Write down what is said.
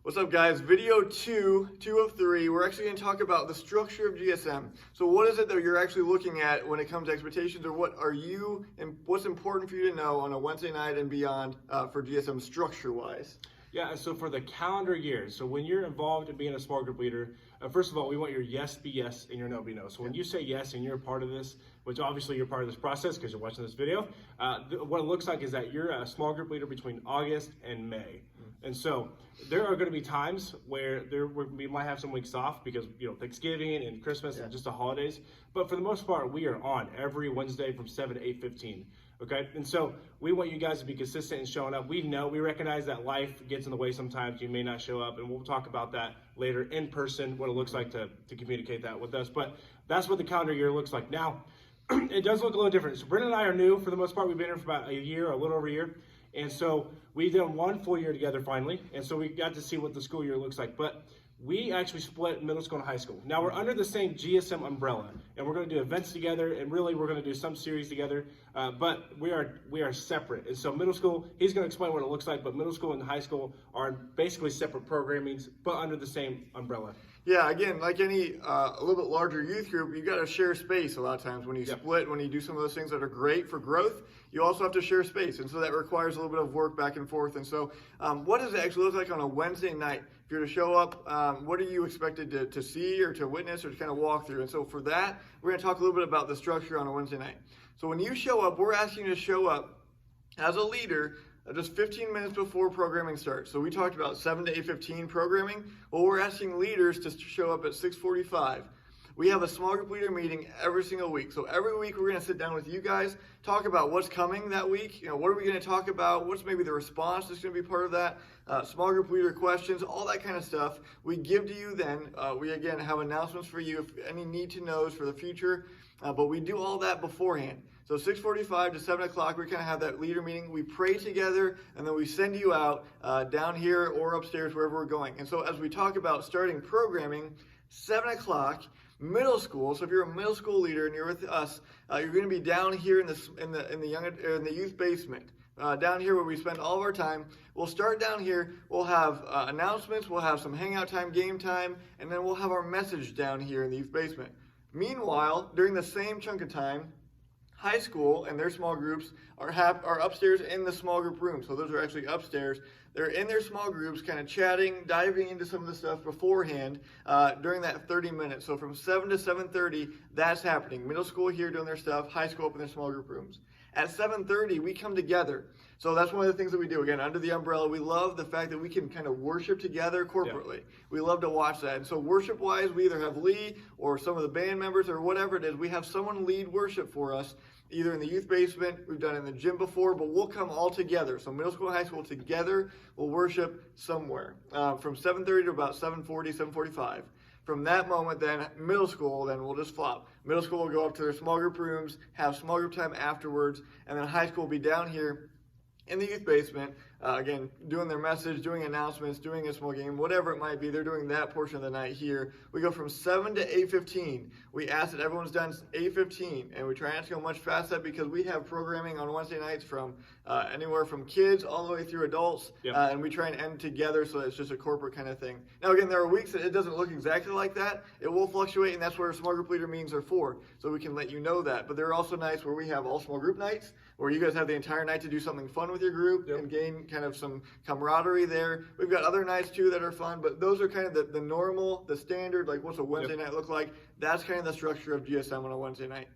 What's up, guys? Video two of three. We're actually going to talk about the structure of GSM. So what is it that you're actually looking at when it comes to expectations, or what are you and what's important for you to know on a Wednesday night and beyond for GSM structure-wise? Yeah, so for the calendar year, so when you're involved in being a small group leader, first of all, we want your yes be yes and your no be no. So when you say yes and you're a part of this, which obviously you're part of this process because you're watching this video, what it looks like is that you're a small group leader between August and May. And so there are going to be times where we might have some weeks off because, Thanksgiving and Christmas and just the holidays. But for the most part, we are on every Wednesday from 7 to 8:15. Okay, and so we want you guys to be consistent in showing up. We recognize that life gets in the way sometimes. You may not show up, and we'll talk about that later in person, what it looks like to communicate that with us. But that's what the calendar year looks like. Now, it does look a little different. So Brennan and I are new for the most part. We've been here for about a year, a little over a year. And so we did one full year together finally. And so we got to see what the school year looks like. But we actually split middle school and high school. Now we're under the same GSM umbrella, and we're going to do events together, and really we're going to do some series together, but we are separate. And so middle school, he's going to explain what it looks like, but middle school and high school are basically separate programmings, but under the same umbrella. Yeah, again, like any a little bit larger youth group, you got to share space a lot of times. When you split, when you do some of those things that are great for growth, you also have to share space. And so that requires a little bit of work back and forth. And so what does it actually look like on a Wednesday night? If you're to show up, what are you expected to see or to witness or to kind of walk through? And so for that, we're going to talk a little bit about the structure on a Wednesday night. So when you show up, we're asking you to show up as a leader just 15 minutes before programming starts. So we talked about 7 to 8:15 programming. Well, we're asking leaders to show up at 6:45. We have a small group leader meeting every single week. So every week we're going to sit down with you guys, talk about what's coming that week. What are we going to talk about? What's maybe the response that's going to be part of that? Small group leader questions, all that kind of stuff. We give to you then. We again have announcements for you if any need to knows for the future. But we do all that beforehand. So 6:45 to 7 o'clock, we kind of have that leader meeting. We pray together, and then we send you out down here or upstairs, wherever we're going. And so as we talk about starting programming, 7 o'clock, middle school. So if you're a middle school leader and you're with us, you're going to be down here in the youth basement. Down here where we spend all of our time. We'll start down here. We'll have announcements. We'll have some hangout time, game time, and then we'll have our message down here in the youth basement. Meanwhile, during the same chunk of time, high school and their small groups are upstairs in the small group room. So those are actually upstairs. They're in their small groups, kind of chatting, diving into some of the stuff beforehand during that 30 minutes. So from 7 to 7:30, that's happening. Middle school here doing their stuff, high school up in their small group rooms. At 7:30, we come together. So that's one of the things that we do. Again, under the umbrella, we love the fact that we can kind of worship together corporately. Yeah. We love to watch that. And so worship-wise, we either have Lee or some of the band members or whatever it is. We have someone lead worship for us, either in the youth basement, we've done it in the gym before, but we'll come all together. So middle school and high school together, we'll worship somewhere from 7:30 to about 7:40, 7:45. From that moment, then, middle school, then we'll just flop. Middle school will go up to their small group rooms, have small group time afterwards, and then high school will be down here in the youth basement, again, doing their message, doing announcements, doing a small game, whatever it might be. They're doing that portion of the night here. We go from 7 to 8:15. We ask that everyone's done 8:15, and we try not to go much past that because we have programming on Wednesday nights from anywhere from kids all the way through adults, and we try and end together so it's just a corporate kind of thing. Now, again, there are weeks that it doesn't look exactly like that. It will fluctuate, and that's where small group leader meetings are for, so we can let you know that. But there are also nights where we have all small group nights, where you guys have the entire night to do something fun with your group and gain kind of some camaraderie there. We've got other nights too that are fun, but those are kind of the normal, the standard, like what's a Wednesday night look like. That's kind of the structure of GSM on a Wednesday night.